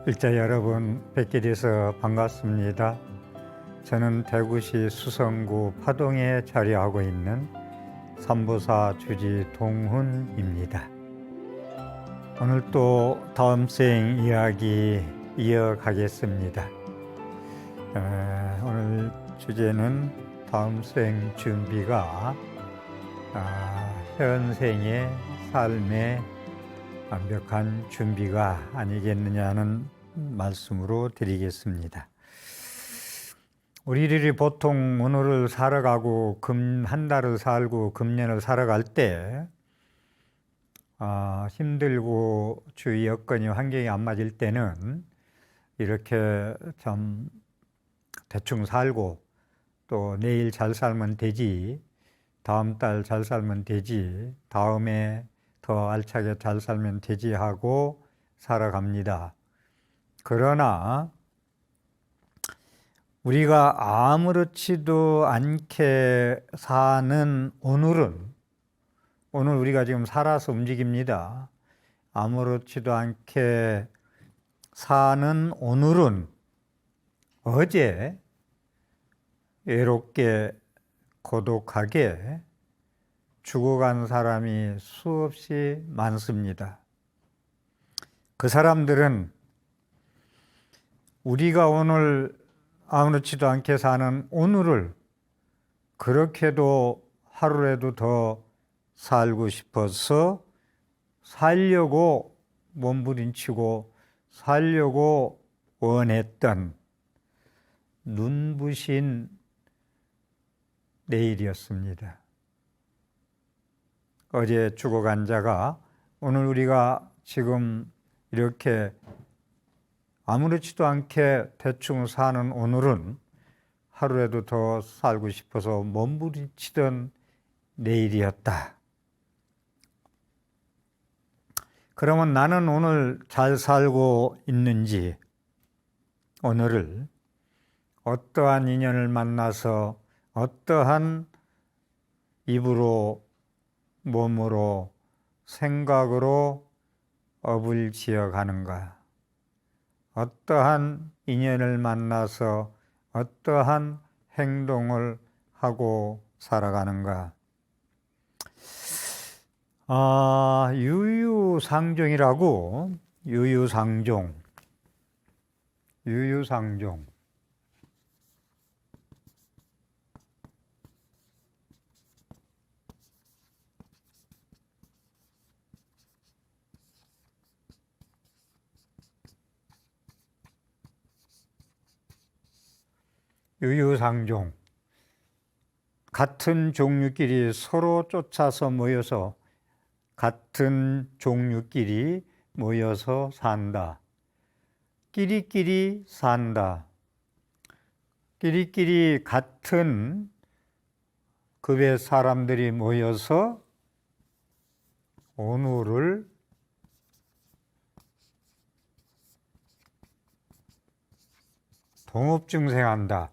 일자 여러분 뵙게 돼서 반갑습니다. 저는 대구시 수성구 파동에 자리하고 있는 삼보사 주지 동훈입니다. 오늘 또 다음 생 이야기 이어가겠습니다. 오늘 주제는 다음 생 준비가 현생의 삶의 완벽한 준비가 아니겠느냐는 말씀으로 드리겠습니다. 우리들이 보통 오늘을 살아가고 한 달을 살고 금년을 살아갈 때 힘들고 주위 여건이 환경이 안 맞을 때는 이렇게 좀 대충 살고 또 내일 잘 살면 되지, 다음 달 잘 살면 되지, 다음에 더 알차게 잘 살면 되지 하고 살아갑니다. 그러나 우리가 아무렇지도 않게 사는 오늘 우리가 지금 살아서 움직입니다. 아무렇지도 않게 사는 오늘은 어제 외롭게 고독하게 죽어간 사람이 수없이 많습니다. 그 사람들은 우리가 오늘 아무렇지도 않게 사는 오늘을 그렇게도 하루라도 더 살고 싶어서 살려고 몸부림치고 살려고 원했던 눈부신 내일이었습니다. 어제 죽어간 자가 오늘 우리가 지금 이렇게 아무렇지도 않게 대충 사는 오늘은 하루라도 더 살고 싶어서 몸부림치던 내일이었다. 그러면 나는 오늘 잘 살고 있는지, 오늘을 어떠한 인연을 만나서 어떠한 입으로 몸으로 생각으로 업을 지어가는가? 어떠한 인연을 만나서 어떠한 행동을 하고 살아가는가? 유유상종이라고, 유유상종. 유유상종. 같은 종류끼리 서로 쫓아서 모여서 같은 종류끼리 모여서 산다. 끼리끼리 산다. 끼리끼리 같은 급의 사람들이 모여서 오늘을 동업중생한다.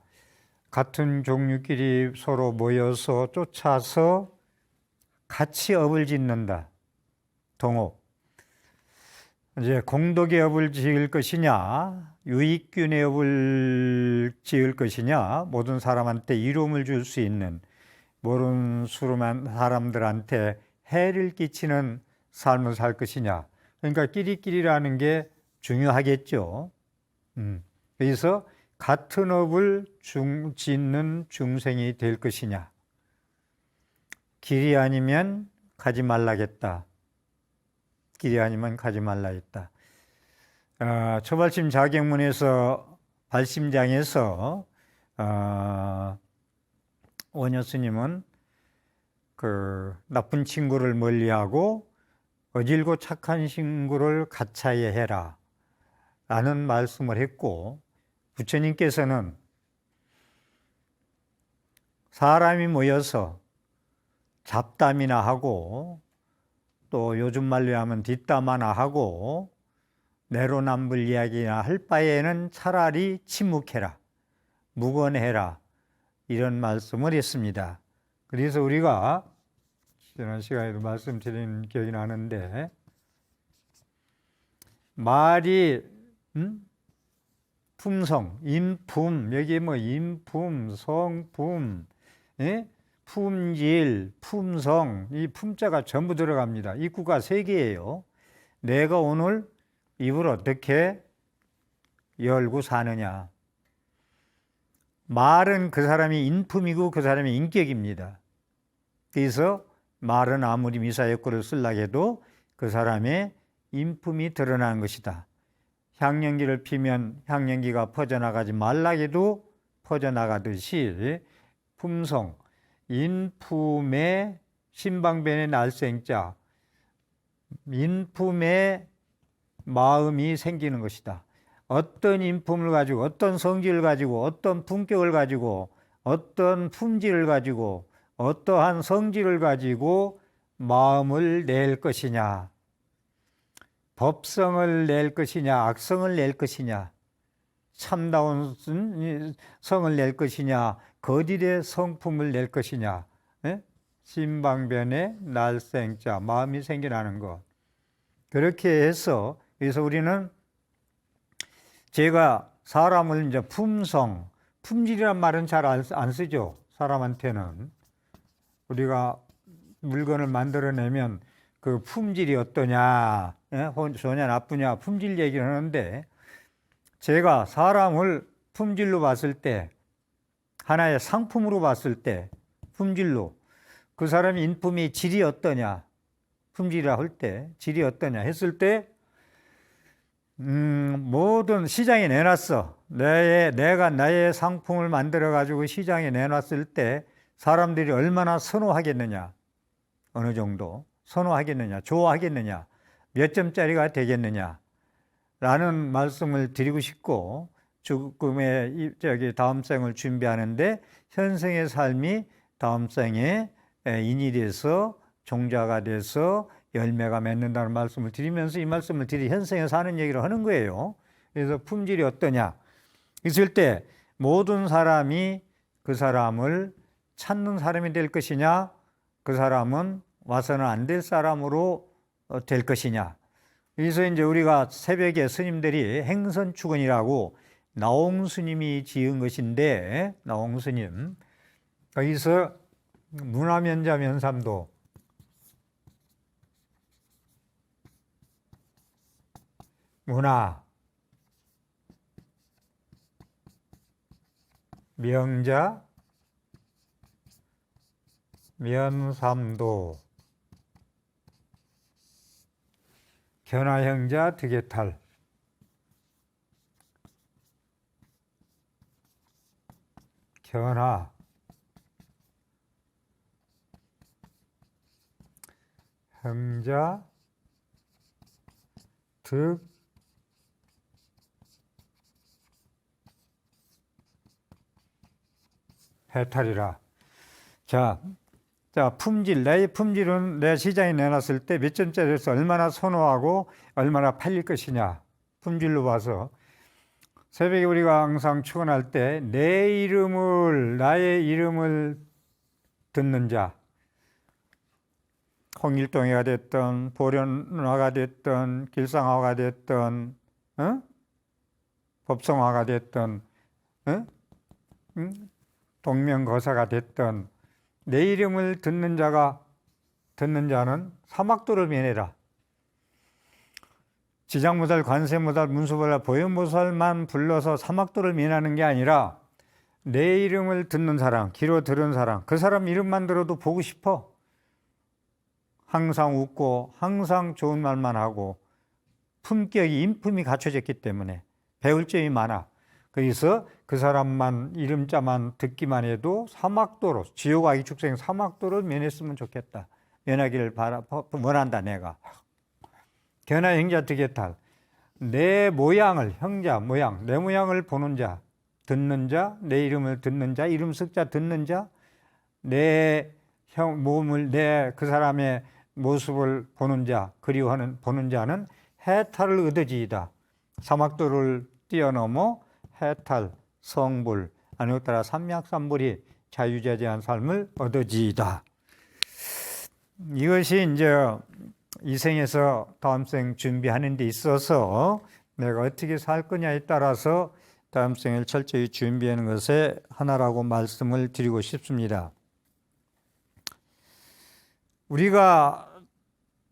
같은 종류끼리 서로 모여서 쫓아서 같이 업을 짓는다. 동업. 이제 공덕의 업을 지을 것이냐, 유익균의 업을 지을 것이냐, 모든 사람한테 이로움을 줄 수 있는, 모든 사람들한테 해를 끼치는 삶을 살 것이냐. 그러니까 끼리끼리라는 게 중요하겠죠. 그래서 같은 업을 짓는 중생이 될 것이냐. 길이 아니면 가지 말라겠다. 길이 아니면 가지 말라 했다. 초발심 자격문에서 발심장에서 원효 스님은 그 나쁜 친구를 멀리하고 어질고 착한 친구를 가차에 해라 라는 말씀을 했고, 부처님께서는 사람이 모여서 잡담이나 하고 또 요즘 말로 하면 뒷담 하나 하고 내로남불 이야기나 할 바에는 차라리 침묵해라, 묵언해라, 이런 말씀을 했습니다. 그래서 우리가 지난 시간에도 말씀드린 기억이 나는데, 말이 품성, 인품, 여기 뭐 인품, 성품, 예? 품질, 품성, 이 품자가 전부 들어갑니다. 입구가 3개예요. 내가 오늘 입을 어떻게 열고 사느냐. 말은 그 사람이 인품이고 그 사람이 인격입니다. 그래서 말은 아무리 미사여구를 쓰려고 해도 그 사람의 인품이 드러나는 것이다. 향연기를 피면 향연기가 퍼져나가지 말라고 해도 퍼져나가듯이 품성, 인품의 신방변의 날생자, 인품의 마음이 생기는 것이다. 어떤 인품을 가지고, 어떤 성질을 가지고, 어떤 품격을 가지고, 어떤 품질을 가지고, 어떠한 성질을 가지고 마음을 낼 것이냐, 법성을 낼 것이냐, 악성을 낼 것이냐, 참다운 성을 낼 것이냐, 거짓의 성품을 낼 것이냐, 신방변의 날생자, 마음이 생겨나는 것. 그렇게 해서, 그래서 우리는 제가 사람을 이제 품성, 품질이란 말은 잘 안 쓰죠. 사람한테는. 우리가 물건을 만들어내면 그 품질이 어떠냐, 좋냐, 나쁘냐, 품질 얘기를 하는데, 제가 사람을 품질로 봤을 때, 하나의 상품으로 봤을 때, 품질로, 그 사람의 인품이 질이 어떠냐, 품질이라 할 때, 질이 어떠냐 했을 때, 모든 시장에 내놨어. 내가 나의 상품을 만들어가지고 시장에 내놨을 때, 사람들이 얼마나 선호하겠느냐, 어느 정도 선호하겠느냐, 좋아하겠느냐, 몇 점짜리가 되겠느냐 라는 말씀을 드리고 싶고, 죽음의 다음 생을 준비하는데 현생의 삶이 다음 생에 인이 돼서 종자가 돼서 열매가 맺는다는 말씀을 드리면서 이 말씀을 현생에 사는 얘기를 하는 거예요. 그래서 품질이 어떠냐 있을 때 모든 사람이 그 사람을 찾는 사람이 될 것이냐, 그 사람은 와서는 안 될 사람으로 될 것이냐. 그래서 이제 우리가 새벽에 스님들이 행선축원이라고 나홍 스님이 지은 것인데, 나홍 스님 여기서 문화면자 면삼도, 문화 명자 면삼도, 견화형자 득해탈, 견화 형자 득 해탈이라. 자, 품질, 나의 품질은 내 시장에 내놨을 때 몇 점짜리에서 얼마나 선호하고 얼마나 팔릴 것이냐, 품질로 봐서 새벽에 우리가 항상 축원할 때 내 이름을, 나의 이름을 듣는 자, 홍일동이가 됐던 보련화가 됐던 길상화가 됐던 법성화가 됐던 동명거사가 됐던 내 이름을 듣는 자는 사막도를 면해라. 지장무달, 관세무달, 문수보달, 보현보살만 불러서 사막도를 면하는 게 아니라 내 이름을 듣는 사람, 귀로 들은 사람, 그 사람 이름만 들어도 보고 싶어. 항상 웃고 항상 좋은 말만 하고 품격이, 인품이 갖춰졌기 때문에 배울 점이 많아. 그래서 그 사람만 이름자만 듣기만 해도 사막도로, 지옥 아기 축생 사막도를 면했으면 좋겠다. 면하기를 원한다 내가. 견화 형자 득해탈, 내 모양을, 형자 모양, 내 모양을 보는 자, 듣는 자, 내 이름을 듣는 자, 이름 석자 듣는 자, 내 몸을, 내 그 사람의 모습을 보는 자, 그리워하는 보는 자는 해탈을 얻어지이다. 사막도를 뛰어넘어 해탈, 성불, 아니고 따라 삼약삼불이 자유자재한 삶을 얻어지이다. 이것이 이제 이 생에서 다음 생 준비하는 데 있어서 내가 어떻게 살 거냐에 따라서 다음 생을 철저히 준비하는 것에 하나라고 말씀을 드리고 싶습니다. 우리가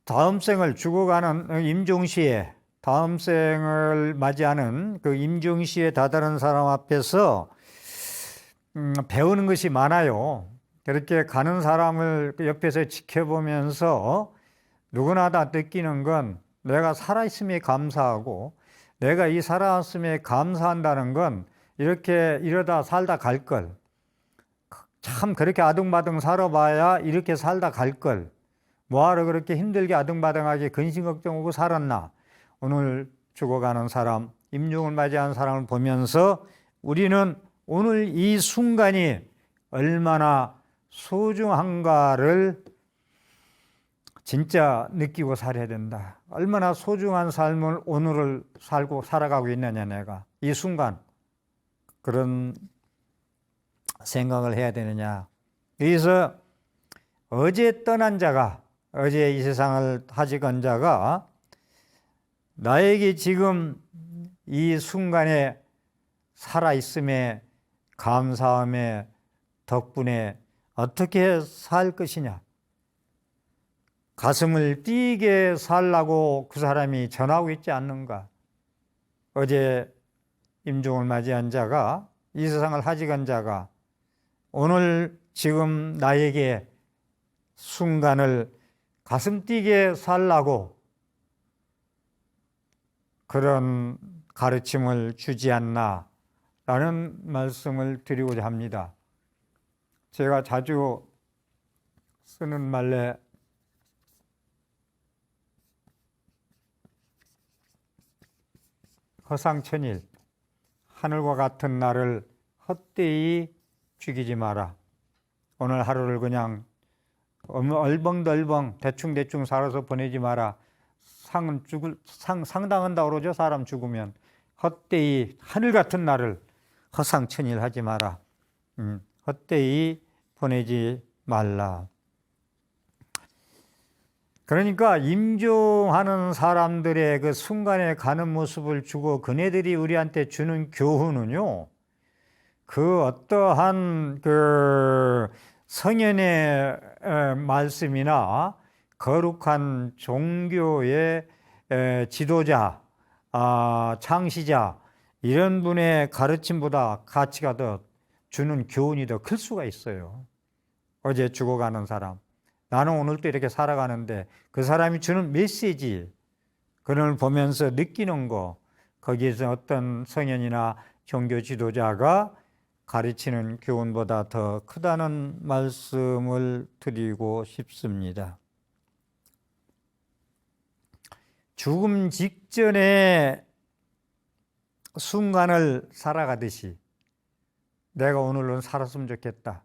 다음 생을 죽어가는 임종시에, 다음 생을 맞이하는 그 임종시에 다다른 사람 앞에서 배우는 것이 많아요. 그렇게 가는 사람을 옆에서 지켜보면서 누구나 다 느끼는 건 내가 살아있음에 감사하고, 내가 이 살아있음에 감사한다는 건 이렇게 이러다 살다 갈 걸, 참 그렇게 아등바등 살아봐야 이렇게 살다 갈 걸, 뭐하러 그렇게 힘들게 아등바등하게 근심 걱정하고 살았나. 오늘 죽어가는 사람, 임종을 맞이한 사람을 보면서 우리는 오늘 이 순간이 얼마나 소중한가를 진짜 느끼고 살아야 된다. 얼마나 소중한 삶을 오늘을 살아가고 있느냐, 내가. 이 순간. 그런 생각을 해야 되느냐. 여기서 어제 떠난 자가, 어제 이 세상을 하직한 자가 나에게 지금 이 순간에 살아있음에, 감사함에, 덕분에 어떻게 살 것이냐. 가슴을 뛰게 살라고 그 사람이 전하고 있지 않는가. 어제 임종을 맞이한 자가, 이 세상을 하직한 자가 오늘 지금 나에게 순간을 가슴 뛰게 살라고 그런 가르침을 주지 않나 라는 말씀을 드리고자 합니다. 제가 자주 쓰는 말에 허상천일, 하늘과 같은 나를 헛되이 죽이지 마라. 오늘 하루를 그냥 얼벙덜벙 대충 살아서 보내지 마라. 상당한다고 그러죠. 사람 죽으면. 헛되이 하늘 같은 나를 허상천일 하지 마라. 헛되이 보내지 말라. 그러니까 임종하는 사람들의 그 순간에 가는 모습을 주고 그네들이 우리한테 주는 교훈은요, 그 어떠한 그 성현의 말씀이나 거룩한 종교의 지도자, 창시자 이런 분의 가르침보다 가치가 더 주는 교훈이 더 클 수가 있어요. 어제 죽어가는 사람, 나는 오늘도 이렇게 살아가는데 그 사람이 주는 메시지, 그걸 보면서 느끼는 거, 거기에서 어떤 성현이나 종교 지도자가 가르치는 교훈보다 더 크다는 말씀을 드리고 싶습니다. 죽음 직전의 순간을 살아가듯이 내가 오늘은 살았으면 좋겠다.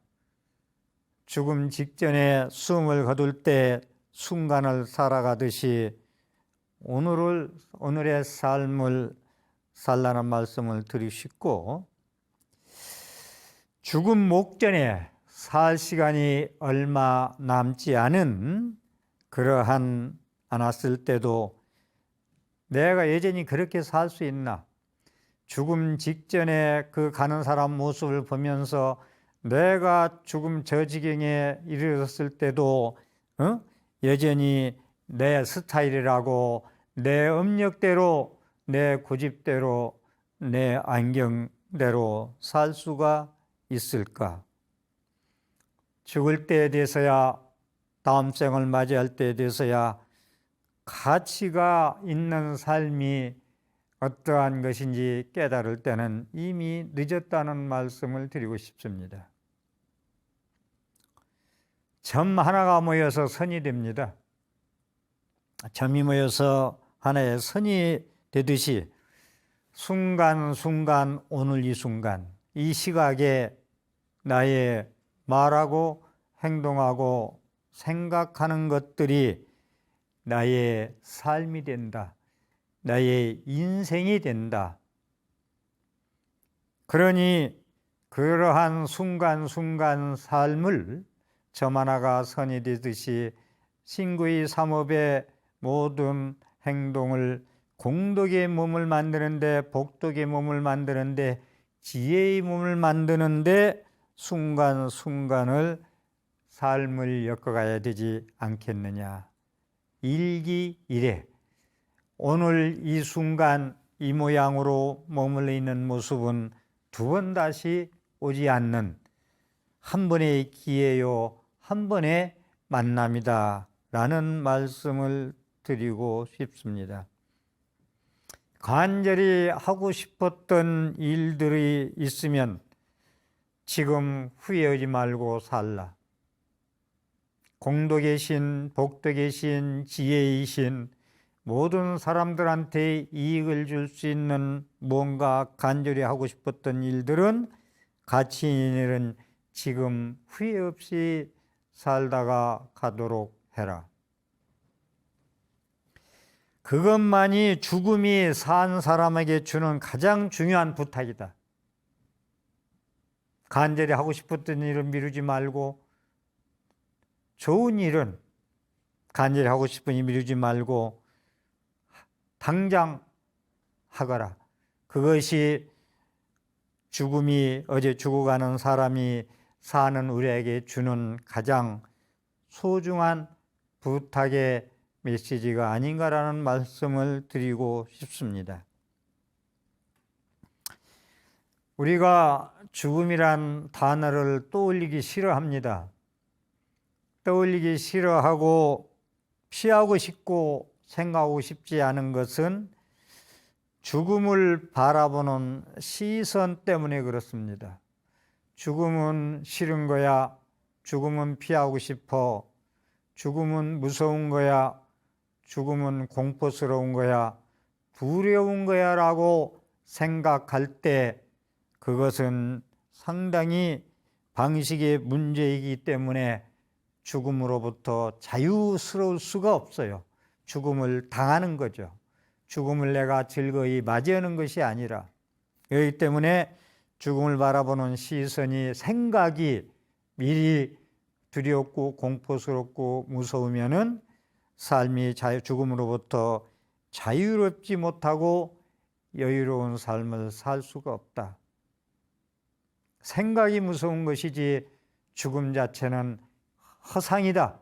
죽음 직전에 숨을 거둘 때 순간을 살아가듯이 오늘의 삶을 살라는 말씀을 드리고 싶고, 죽음 목전에 살 시간이 얼마 남지 않은 그러한 않았을 때도 내가 여전히 그렇게 살 수 있나? 죽음 직전에 그 가는 사람 모습을 보면서 내가 죽음 저 지경에 이르렀을 때도 여전히 내 스타일이라고, 내 음력대로, 내 고집대로, 내 안경대로 살 수가 있을까? 죽을 때에 대해서야, 다음 생을 맞이할 때에 대해서야 가치가 있는 삶이 어떠한 것인지 깨달을 때는 이미 늦었다는 말씀을 드리고 싶습니다. 점 하나가 모여서 선이 됩니다. 점이 모여서 하나의 선이 되듯이 순간순간, 오늘 이 순간, 이 시각에 나의 말하고 행동하고 생각하는 것들이 나의 삶이 된다. 나의 인생이 된다. 그러니 그러한 순간순간 삶을 점 하나가 선이 되듯이 신구의 삼업의 모든 행동을 공덕의 몸을 만드는데, 복덕의 몸을 만드는데, 지혜의 몸을 만드는데 순간순간을 삶을 엮어가야 되지 않겠느냐. 일기일해 오늘 이 순간 이 모양으로 머물러 있는 모습은 두 번 다시 오지 않는 한 번의 기회요, 한 번의 만남이다 라는 말씀을 드리고 싶습니다. 간절히 하고 싶었던 일들이 있으면 지금 후회하지 말고 살라. 공덕의 신, 복덕의 신, 지혜의 신, 모든 사람들한테 이익을 줄 수 있는 뭔가 간절히 하고 싶었던 일들은, 가치 있는 일은 지금 후회 없이 살다가 가도록 해라. 그것만이 죽음이 산 사람에게 주는 가장 중요한 부탁이다. 간절히 하고 싶었던 일을 미루지 말고, 좋은 일은 간절히 하고 싶은 일 미루지 말고 당장 하거라. 그것이 죽음이, 어제 죽어가는 사람이 사는 우리에게 주는 가장 소중한 부탁의 메시지가 아닌가라는 말씀을 드리고 싶습니다. 우리가 죽음이란 단어를 떠올리기 싫어합니다. 떠올리기 싫어하고 피하고 싶고 생각하고 싶지 않은 것은 죽음을 바라보는 시선 때문에 그렇습니다. 죽음은 싫은 거야, 죽음은 피하고 싶어, 죽음은 무서운 거야, 죽음은 공포스러운 거야, 두려운 거야 라고 생각할 때 그것은 상당히 방식의 문제이기 때문에 죽음으로부터 자유스러울 수가 없어요. 죽음을 당하는 거죠. 죽음을 내가 즐거이 맞이하는 것이 아니라. 그렇기 때문에 죽음을 바라보는 시선이, 생각이 미리 두렵고 공포스럽고 무서우면은 삶이 죽음으로부터 자유롭지 못하고 여유로운 삶을 살 수가 없다. 생각이 무서운 것이지 죽음 자체는 허상이다.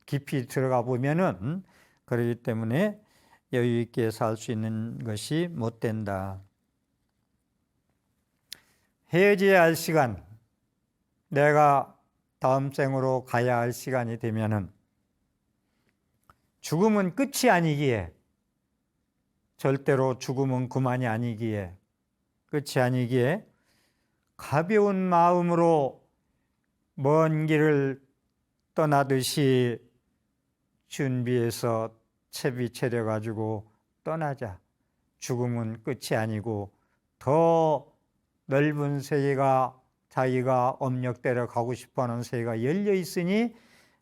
깊이 들어가 보면은. 그렇기 때문에 여유 있게 살 수 있는 것이 못 된다. 헤어져야 할 시간, 내가 다음 생으로 가야 할 시간이 되면은 죽음은 끝이 아니기에, 절대로 죽음은 그만이 아니기에, 끝이 아니기에 가벼운 마음으로 먼 길을 떠나듯이 준비해서 채비 차려가지고 떠나자. 죽음은 끝이 아니고 더 넓은 세계가, 자기가 업력대로 가고 싶어하는 세계가 열려 있으니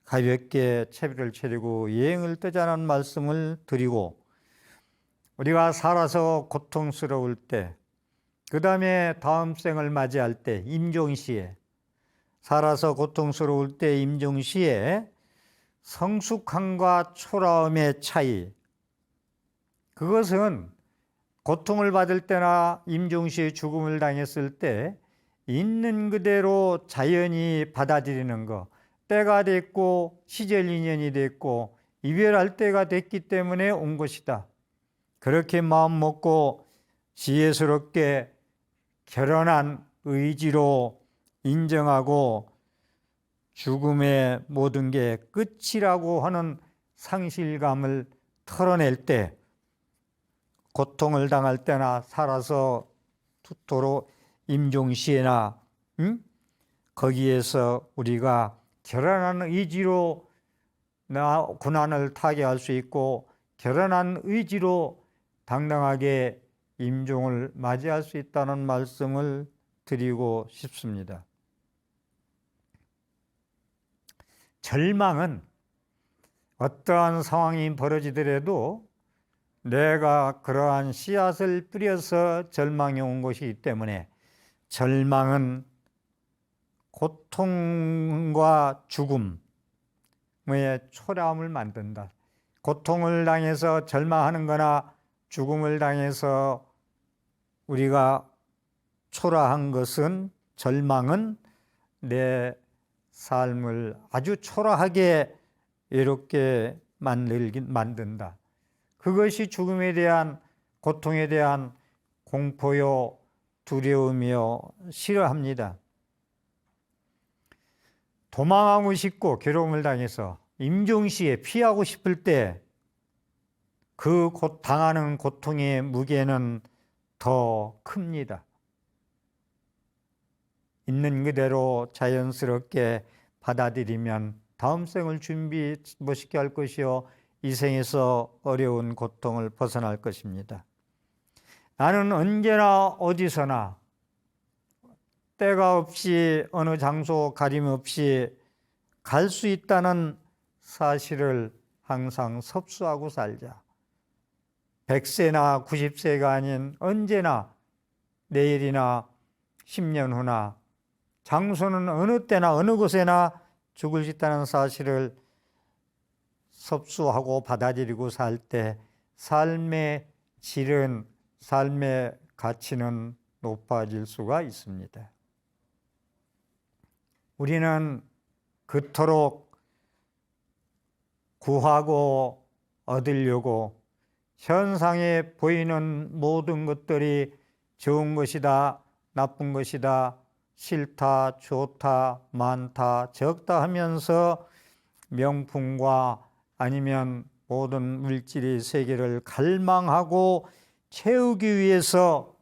가볍게 채비를 차리고 여행을 떠자는 말씀을 드리고, 우리가 살아서 고통스러울 때, 그 다음에 다음 생을 맞이할 때, 임종시에, 살아서 고통스러울 때 임종시에 성숙함과 초라함의 차이, 그것은 고통을 받을 때나 임종시에 죽음을 당했을 때 있는 그대로 자연히 받아들이는 것, 때가 됐고 시절 인연이 됐고 이별할 때가 됐기 때문에 온 것이다. 그렇게 마음 먹고 지혜스럽게 결연한 의지로 인정하고 죽음의 모든 게 끝이라고 하는 상실감을 털어낼 때, 고통을 당할 때나 살아서 도로 임종시에나 거기에서 우리가 결연한 의지로 고난을 타개할 수 있고 결연한 의지로 당당하게 임종을 맞이할 수 있다는 말씀을 드리고 싶습니다. 절망은 어떠한 상황이 벌어지더라도 내가 그러한 씨앗을 뿌려서 절망이 온 것이기 때문에, 절망은 고통과 죽음의 초라함을 만든다. 고통을 당해서 절망하는 거나 죽음을 당해서 우리가 초라한 것은, 절망은 내 삶을 아주 초라하게 외롭게 만든다. 그것이 죽음에 대한, 고통에 대한 공포요, 두려움이요, 싫어합니다. 도망하고 싶고 괴로움을 당해서 임종시에 피하고 싶을 때 그 당하는 고통의 무게는 더 큽니다. 있는 그대로 자연스럽게 받아들이면 다음 생을 준비 멋있게 할 것이요, 이 생에서 어려운 고통을 벗어날 것입니다. 나는 언제나 어디서나 때가 없이 어느 장소 가림 없이 갈 수 있다는 사실을 항상 섭수하고 살자. 100세나 90세가 아닌 언제나, 내일이나 10년 후나, 장소는 어느 때나 어느 곳에나 죽을 수 있다는 사실을 섭수하고 받아들이고 살 때 삶의 질은, 삶의 가치는 높아질 수가 있습니다. 우리는 그토록 구하고 얻으려고 현상에 보이는 모든 것들이 좋은 것이다, 나쁜 것이다, 싫다, 좋다, 많다, 적다 하면서 명품과 아니면 모든 물질의 세계를 갈망하고 채우기 위해서,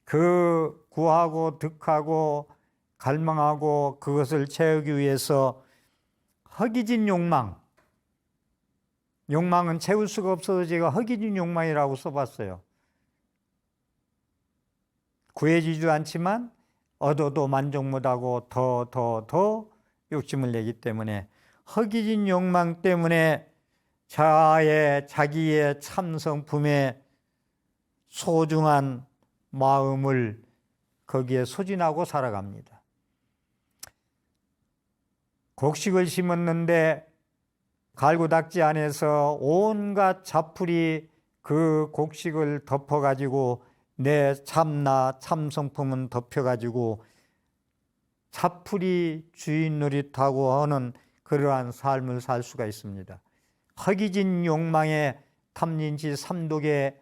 그 구하고 득하고 갈망하고 그것을 채우기 위해서 허기진 욕망, 욕망은 채울 수가 없어서 제가 허기진 욕망이라고 써봤어요. 구해지지도 않지만 얻어도 만족 못하고 더 욕심을 내기 때문에, 허기진 욕망 때문에 자기의 참성품에 소중한 마음을 거기에 소진하고 살아갑니다. 곡식을 심었는데 갈고 닦지 않아서 온갖 잡풀이 그 곡식을 덮어가지고 내 참성품은 덮여가지고 잡풀이 주인 노릇하고 하는 그러한 삶을 살 수가 있습니다. 허기진 욕망에 탐진치 삼독에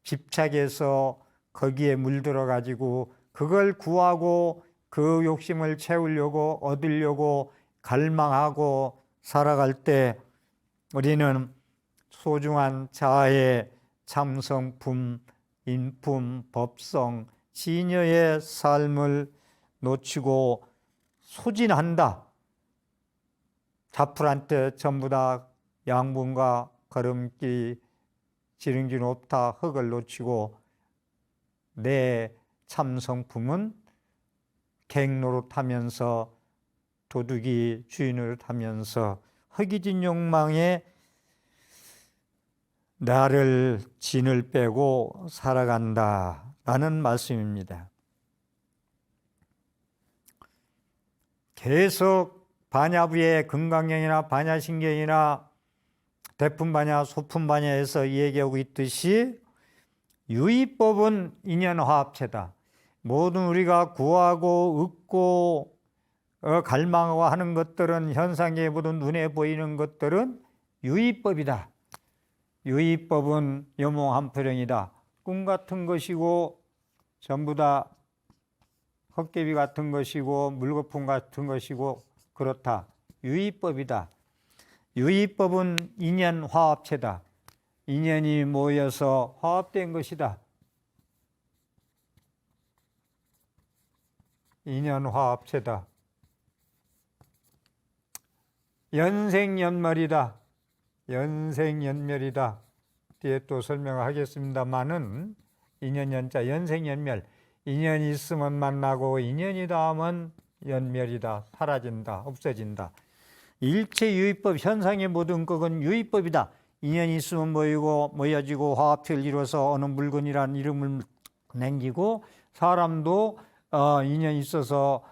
집착해서 거기에 물들어가지고 그걸 구하고 그 욕심을 채우려고 얻으려고 갈망하고 살아갈 때 우리는 소중한 자아의 참성품, 인품, 법성, 진여의 삶을 놓치고 소진한다. 잡풀한테 전부 다 양분과 거름기, 지름길 높다 흙을 놓치고 내 참성품은 객노릇하면서 도둑이 주인노릇하면서 허기진 욕망에 나를 진을 빼고 살아간다라는 말씀입니다. 계속 반야부의 금강경이나 반야신경이나 대품반야, 소품반야에서 얘기하고 있듯이 유의법은 인연화합체다. 모든 우리가 구하고 얻고 갈망하고 하는 것들은, 현상에 모든 눈에 보이는 것들은 유의법이다. 유의법은 여몽한포령이다. 꿈 같은 것이고 전부 다 헛개비 같은 것이고 물거품 같은 것이고 그렇다. 유의법이다. 유의법은 인연화합체다. 인연이 모여서 화합된 것이다. 인연화합체다. 연생연멸이다. 연생연멸이다. 뒤에 또 설명하겠습니다마는 인연연자, 연생연멸. 인연이 있으면 만나고 인연이 닿으면 연멸이다. 사라진다. 없어진다. 일체 유의법, 현상의 모든 것은 유의법이다. 인연이 있으면 모여지고 화합체를 이루어서 어느 물건이라는 이름을 남기고, 사람도 인연이 있어서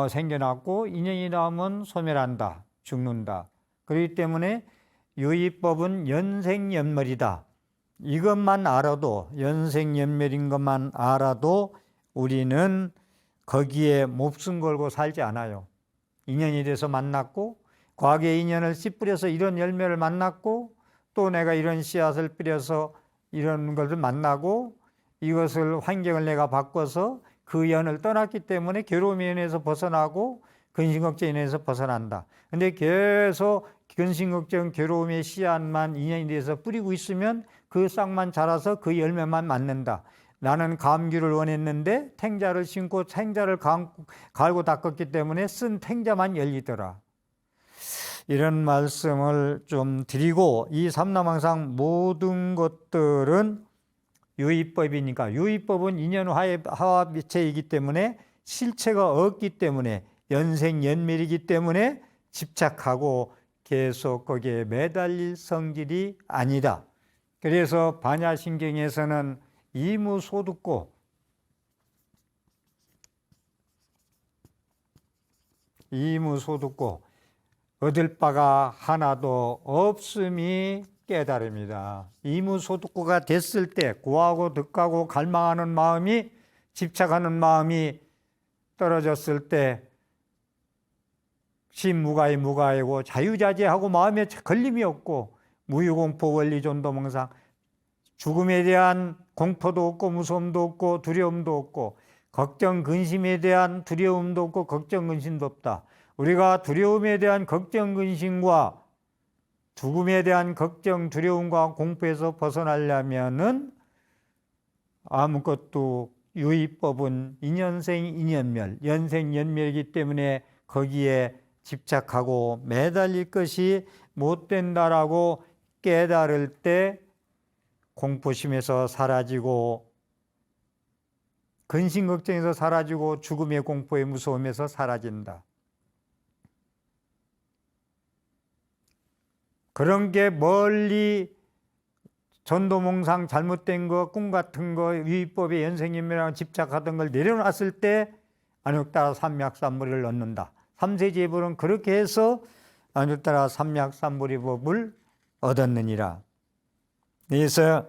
생겨났고 인연이 닿으면 소멸한다. 죽는다. 그렇기 때문에 유의법은 연생연멸이다. 이것만 알아도, 연생연멸인 것만 알아도 우리는 거기에 목숨 걸고 살지 않아요. 인연이 돼서 만났고, 과거의 인연을 씨 뿌려서 이런 열매를 만났고, 또 내가 이런 씨앗을 뿌려서 이런 것을 만나고, 이것을 환경을 내가 바꿔서 그 연을 떠났기 때문에 괴로움의 연에서 벗어나고 근심걱정의 연에서 벗어난다. 근데 계속 근심걱정 괴로움의 씨앗만 인연이 돼서 뿌리고 있으면 그 싹만 자라서 그 열매만 맞는다. 나는 감귤을 원했는데 탱자를 심고 탱자를 갈고 닦았기 때문에 쓴 탱자만 열리더라. 이런 말씀을 좀 드리고, 이 삼라망상 모든 것들은 유의법이니까, 유의법은 인연 화합체이기 때문에 실체가 없기 때문에 연생연멸이기 때문에 집착하고 계속 거기에 매달릴 성질이 아니다. 그래서 반야신경에서는 이무소득고, 얻을 바가 하나도 없음이 깨달음이다. 이무소득고가 됐을 때 구하고 득하고 갈망하는 마음이, 집착하는 마음이 떨어졌을 때 신무가이 무가이고 자유자재하고 마음에 걸림이 없고, 무유공포 원리존도망상, 죽음에 대한 공포도 없고 무서움도 없고 두려움도 없고, 걱정 근심에 대한 두려움도 없고 걱정 근심도 없다. 우리가 두려움에 대한 걱정 근심과 죽음에 대한 걱정 두려움과 공포에서 벗어나려면은 아무것도, 유의법은 인연생 인연멸, 연생연멸이기 때문에 거기에 집착하고 매달릴 것이 못 된다라고 깨달을 때 공포심에서 사라지고, 근심 걱정에서 사라지고, 죽음의 공포의 무서움에서 사라진다. 그런 게 멀리 전도몽상 잘못된 거, 꿈 같은 거, 유의법의 연생연멸하고 집착하던 걸 내려놨을 때 안욕따라 삼약삼무리를 얻는다. 삼세제불은 그렇게 해서 안욕따라 삼약삼무리법을 얻었느니라. 그래서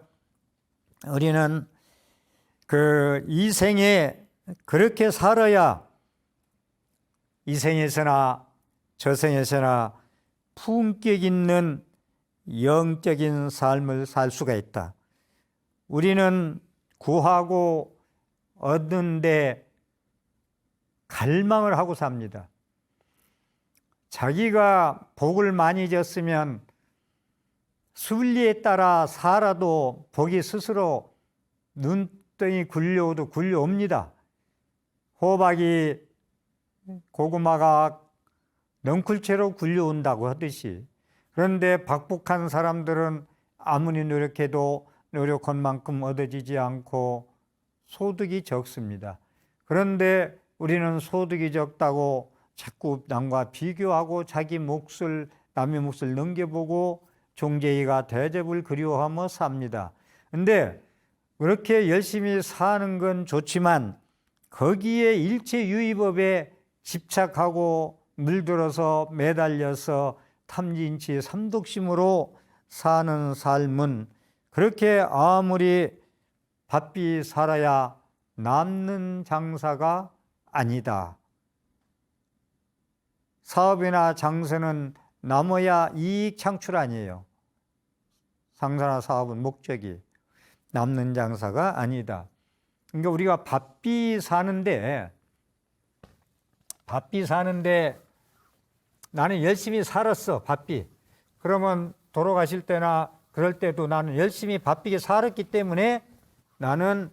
우리는 이 생에 그렇게 살아야 이 생에서나 저 생에서나 품격 있는 영적인 삶을 살 수가 있다. 우리는 구하고 얻는데 갈망을 하고 삽니다. 자기가 복을 많이 졌으면 순리에 따라 살아도 복이 스스로 눈등이 굴려오도 굴려옵니다. 호박이 고구마가 넝쿨채로 굴려온다고 하듯이. 그런데 박복한 사람들은 아무리 노력해도 노력한 만큼 얻어지지 않고 소득이 적습니다. 그런데 우리는 소득이 적다고 자꾸 남과 비교하고 자기 몫을, 남의 몫을 넘겨보고 종제의가 대접을 그리워하며 삽니다. 근데 그렇게 열심히 사는 건 좋지만 거기에 일체유의법에 집착하고 물들어서 매달려서 탐진치 삼독심으로 사는 삶은 그렇게 아무리 바삐 살아야 남는 장사가 아니다. 사업이나 장사는 남아야 이익 창출 아니에요. 장사나 사업은 목적이, 남는 장사가 아니다. 그러니까 우리가 바삐 사는데 나는 열심히 살았어, 바삐. 그러면 돌아가실 때나 그럴 때도 나는 열심히 바삐게 살았기 때문에 나는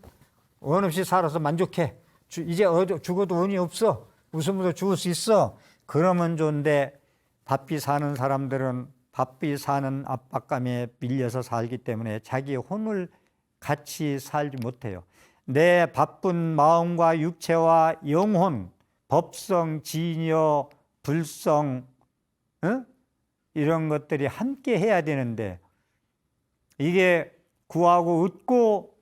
원 없이 살아서 만족해. 이제 죽어도 원이 없어. 웃음으로 죽을 수 있어. 그러면 좋은데, 바삐 사는 사람들은 바삐 사는 압박감에 밀려서 살기 때문에 자기의 혼을 같이 살지 못해요. 내 바쁜 마음과 육체와 영혼, 법성, 진여, 불성, 이런 것들이 함께 해야 되는데, 이게 구하고 얻고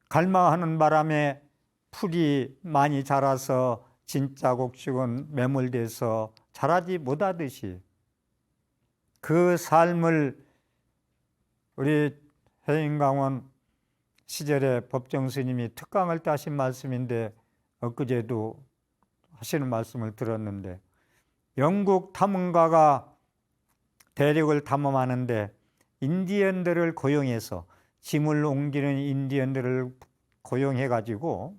갈망하는 바람에 풀이 많이 자라서 진짜 곡식은 매몰돼서 자라지 못하듯이 그 삶을 우리 해인강원 시절에 법정 스님이 특강을 때 하신 말씀인데 엊그제도 하시는 말씀을 들었는데, 영국 탐험가가 대륙을 탐험하는데 인디언들을 고용해서, 짐을 옮기는 인디언들을 고용해 가지고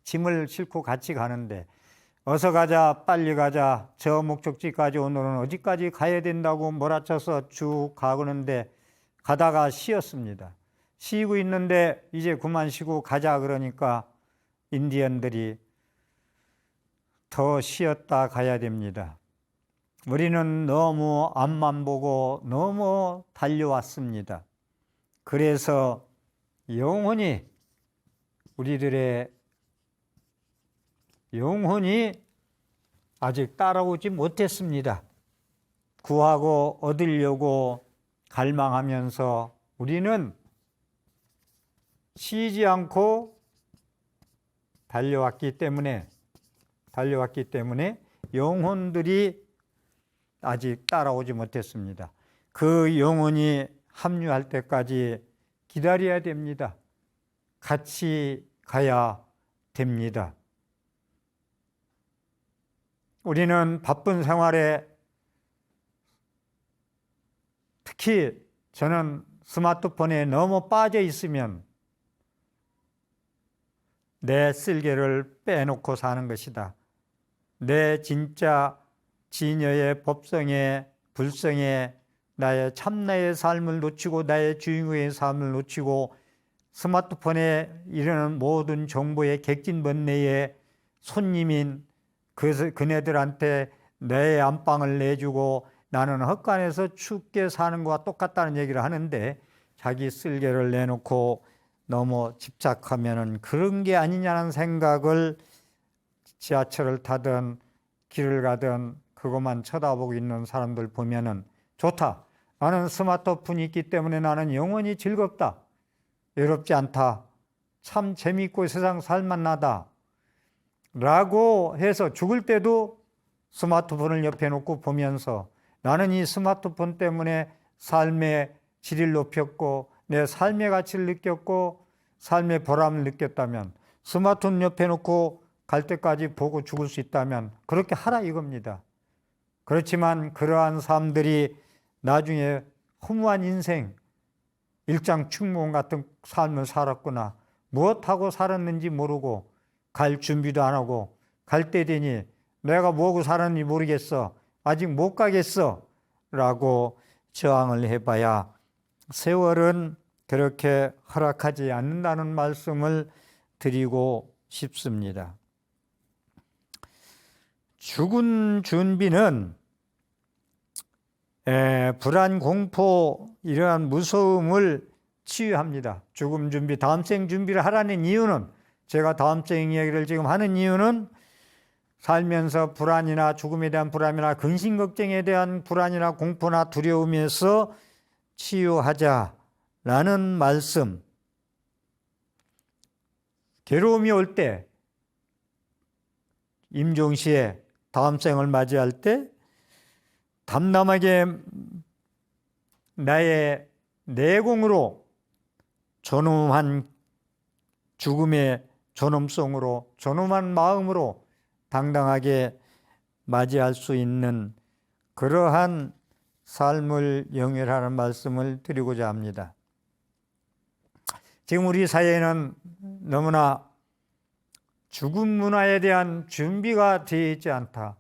짐을 싣고 같이 가는데, 어서 가자, 빨리 가자, 저 목적지까지 오늘은 어디까지 가야 된다고 몰아쳐서 쭉 가고는데, 가다가 쉬었습니다. 쉬고 있는데 이제 그만 쉬고 가자 그러니까 인디언들이 더 쉬었다 가야 됩니다. 우리는 너무 앞만 보고 너무 달려왔습니다. 그래서 영혼이, 우리들의 영혼이 아직 따라오지 못했습니다. 구하고 얻으려고 갈망하면서 우리는 쉬지 않고 달려왔기 때문에 영혼들이 아직 따라오지 못했습니다. 그 영혼이 합류할 때까지 기다려야 됩니다. 같이 가야 됩니다. 우리는 바쁜 생활에, 특히 저는 스마트폰에 너무 빠져 있으면 내 쓸개를 빼놓고 사는 것이다. 내 진짜 진여의 법성에, 불성에 나의 참나의 삶을 놓치고 나의 주인공의 삶을 놓치고 스마트폰에 이르는 모든 정보의 객진번뇌의 손님인 그네들한테 내 안방을 내주고 나는 헛간에서 춥게 사는 것과 똑같다는 얘기를 하는데, 자기 쓸개를 내놓고 너무 집착하면은 그런 게 아니냐는 생각을, 지하철을 타든 길을 가든 그것만 쳐다보고 있는 사람들 보면은, 좋다, 나는 스마트폰이 있기 때문에 나는 영원히 즐겁다, 외롭지 않다, 참 재미있고 세상 살만하다 라고 해서 죽을 때도 스마트폰을 옆에 놓고 보면서, 나는 이 스마트폰 때문에 삶의 질을 높였고 내 삶의 가치를 느꼈고 삶의 보람을 느꼈다면, 스마트폰 옆에 놓고 갈 때까지 보고 죽을 수 있다면 그렇게 하라 이겁니다. 그렇지만 그러한 사람들이 나중에 허무한 인생, 일장춘몽 같은 삶을 살았구나, 무엇하고 살았는지 모르고 갈 준비도 안 하고 갈 때 되니 내가 뭐하고 살았는지 모르겠어, 아직 못 가겠어 라고 저항을 해봐야 세월은 그렇게 허락하지 않는다는 말씀을 드리고 싶습니다. 죽은 준비는 불안, 공포, 이러한 무서움을 치유합니다. 죽음 준비, 다음 생 준비를 하라는 이유는, 제가 다음 생 이야기를 지금 하는 이유는 살면서 불안이나 죽음에 대한 불안이나 근심 걱정에 대한 불안이나 공포나 두려움에서 치유하자라는 말씀. 괴로움이 올 때, 임종시에 다음 생을 맞이할 때 담담하게 나의 내공으로 존엄한 죽음의 존엄성으로, 존엄한 마음으로 당당하게 맞이할 수 있는 그러한 삶을 영위하라는 말씀을 드리고자 합니다. 지금 우리 사회에는 너무나 죽음 문화에 대한 준비가 되어 있지 않다.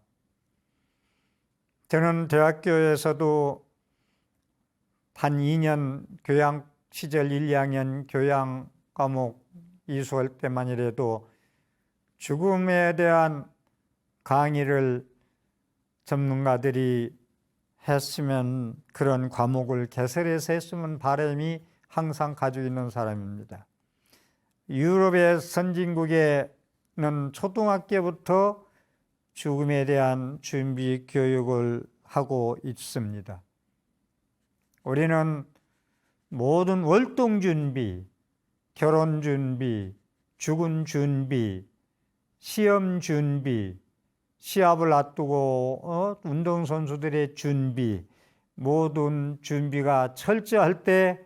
저는 대학교에서도 한 2년 교양 시절 1, 2학년 교양 과목 이수할 때만이라도 죽음에 대한 강의를 전문가들이 했으면, 그런 과목을 개설해서 했으면 바람이 항상 가지고 있는 사람입니다. 유럽의 선진국에는 초등학교부터 죽음에 대한 준비 교육을 하고 있습니다. 우리는 모든 월동 준비, 결혼 준비, 죽은 준비, 시험 준비, 시합을 앞두고 운동선수들의 준비, 모든 준비가 철저할 때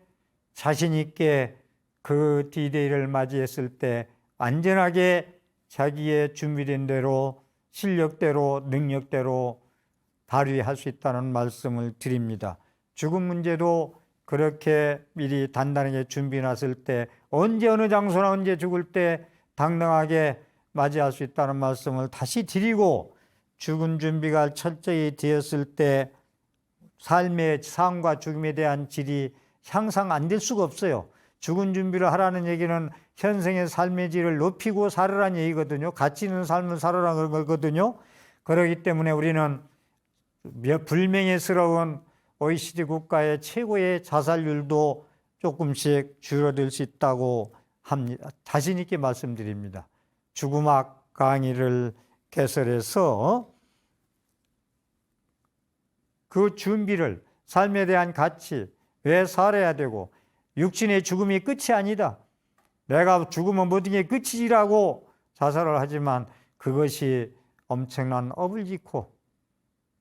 자신 있게 그 D-Day를 맞이했을 때 안전하게 자기의 준비된 대로 실력대로 능력대로 발휘할 수 있다는 말씀을 드립니다. 죽음 문제도 그렇게 미리 단단하게 준비해놨을 때 언제 어느 장소나 언제 죽을 때 당당하게 맞이할 수 있다는 말씀을 다시 드리고, 죽은 준비가 철저히 되었을 때 삶의 삶과 죽음에 대한 질이 향상 안 될 수가 없어요. 죽은 준비를 하라는 얘기는 현생의 삶의 질을 높이고 살으라는 얘기거든요. 가치 있는 삶을 살으라는 거거든요. 그렇기 때문에 우리는 불명예스러운 OECD 국가의 최고의 자살률도 조금씩 줄어들 수 있다고 합니다. 자신 있게 말씀드립니다. 죽음학 강의를 개설해서 그 준비를, 삶에 대한 가치, 왜 살아야 되고, 육신의 죽음이 끝이 아니다. 내가 죽으면 모든 게 끝이라고 자살을 하지만 그것이 엄청난 업을 짓고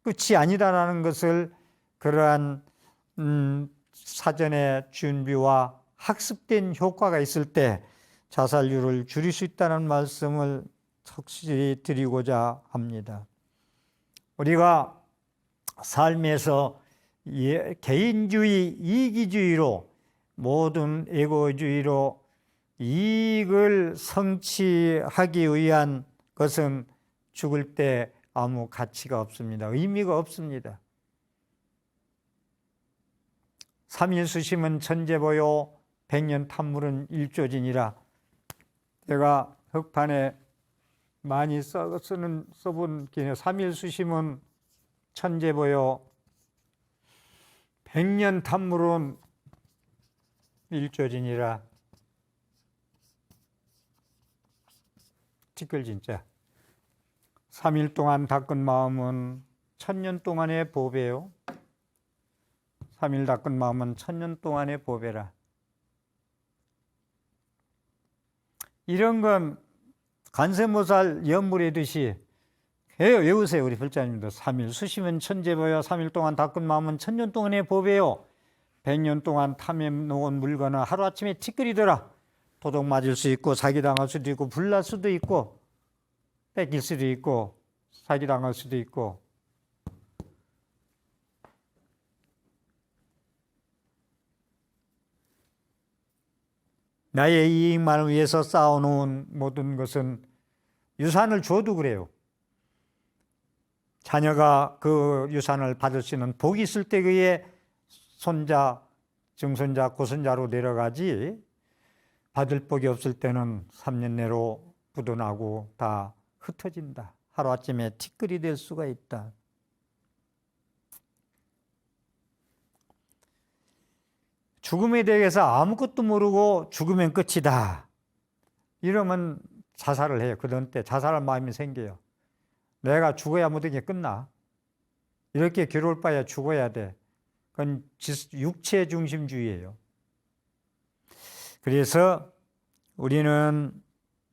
끝이 아니다라는 것을 그러한 사전의 준비와 학습된 효과가 있을 때 자살률을 줄일 수 있다는 말씀을 확실히 드리고자 합니다. 우리가 삶에서 개인주의, 이기주의로, 모든 에고주의로 이익을 성취하기 위한 것은 죽을 때 아무 가치가 없습니다. 의미가 없습니다. 삼일수심은 천재보요, 백년 탐물은 일조진이라. 제가 흑판에 많이 써본 기능, 삼일수심은 천재보요, 백년 탐물은 일조진이라. 티끌 진짜. 3일 동안 닦은 마음은 1000년 동안의 보배요. 3일 닦은 마음은 1000년 동안의 보배라. 이런 건 관세모살 연물이듯이 외우세요. 우리 불자님도 3일 수시면 천재보여, 3일 동안 닦은 마음은 1000년 동안의 보배요. 100년 동안 탐에 놓은 물건은 하루아침에 티끌이더라. 도둑 맞을 수 있고, 사기당할 수도 있고, 불날 수도 있고, 뺏길 수도 있고, 사기당할 수도 있고. 나의 이익만을 위해서 쌓아놓은 모든 것은, 유산을 줘도 그래요. 자녀가 그 유산을 받을 수 있는 복이 있을 때 그의 손자, 증손자, 고손자로 내려가지, 받을 복이 없을 때는 3년 내로 부도나고 다 흩어진다. 하루아침에 티끌이 될 수가 있다. 죽음에 대해서 아무것도 모르고 죽으면 끝이다, 이러면 자살을 해요. 그런 때 자살할 마음이 생겨요. 내가 죽어야 모든 게 끝나. 이렇게 괴로울 바에야 죽어야 돼. 그건 육체 중심주의예요. 그래서 우리는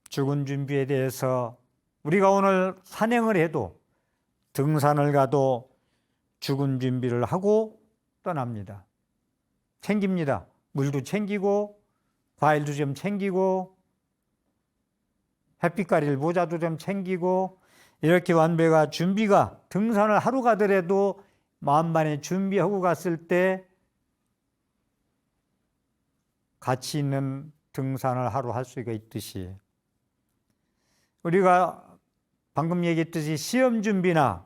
죽은 준비에 대해서, 우리가 오늘 산행을 해도, 등산을 가도 죽은 준비를 하고 떠납니다. 챙깁니다. 물도 챙기고, 과일도 좀 챙기고, 햇빛 가릴 모자도 좀 챙기고, 이렇게 완배가 준비가, 등산을 하루 가더라도 만반의 준비하고 갔을 때 가치 있는 등산을 하루 할 수가 있듯이, 우리가 방금 얘기했듯이 시험 준비나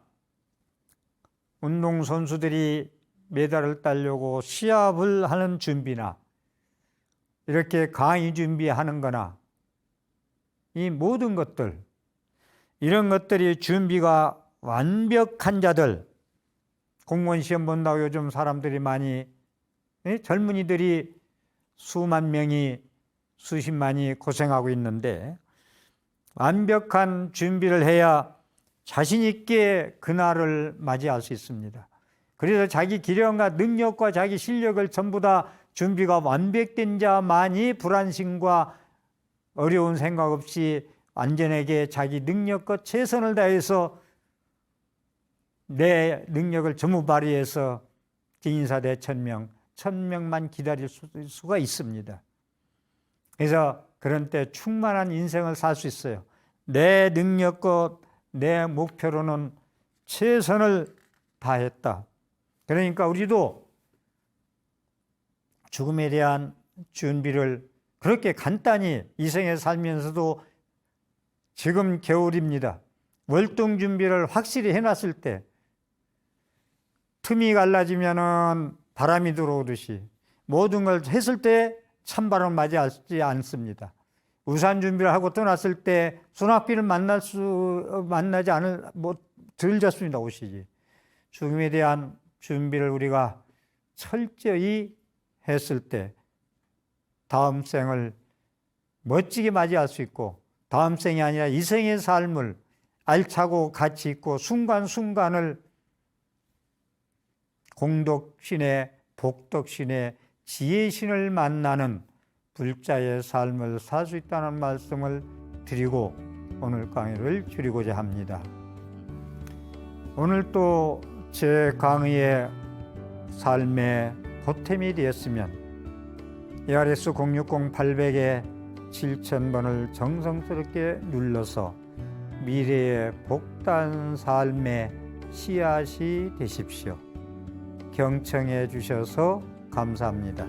운동선수들이 메달을 따려고 시합을 하는 준비나, 이렇게 강의 준비하는 거나, 이 모든 것들, 이런 것들이 준비가 완벽한 자들, 공무원 시험 본다고 요즘 사람들이 많이, 젊은이들이 수만 명이, 수십만이 고생하고 있는데, 완벽한 준비를 해야 자신 있게 그날을 맞이할 수 있습니다. 그래서 자기 기량과 능력과 자기 실력을 전부 다 준비가 완벽된 자만이 불안심과 어려운 생각 없이 안전하게 자기 능력과 최선을 다해서 내 능력을 전부 발휘해서 진인사 대천명, 1000명만 기다릴 수가 있습니다. 그래서 그런 때 충만한 인생을 살 수 있어요. 내 능력과 내 목표로는 최선을 다했다. 그러니까 우리도 죽음에 대한 준비를 그렇게 간단히 이 생에 살면서도 지금 겨울입니다. 월동 준비를 확실히 해놨을 때 틈이 갈라지면은 바람이 들어오듯이 모든 걸 했을 때 찬바람 맞지 않습니다. 우산 준비를 하고 떠났을 때 소낙비를 만나지 않을 덜 젖습니다. 오시지. 죽음에 대한 준비를 우리가 철저히 했을 때 다음 생을 멋지게 맞이할 수 있고 다음 생이 아니라 이 생의 삶을 알차고 가치 있고 순간순간을 공덕신의 복덕신의 지혜신을 만나는 불자의 삶을 살 수 있다는 말씀을 드리고 오늘 강의를 줄이고자 합니다. 오늘 또 제 강의의 삶의 보탬이 되었으면 ARS 060-800에 7000번을 정성스럽게 눌러서 미래의 복단 삶의 씨앗이 되십시오. 경청해 주셔서 감사합니다.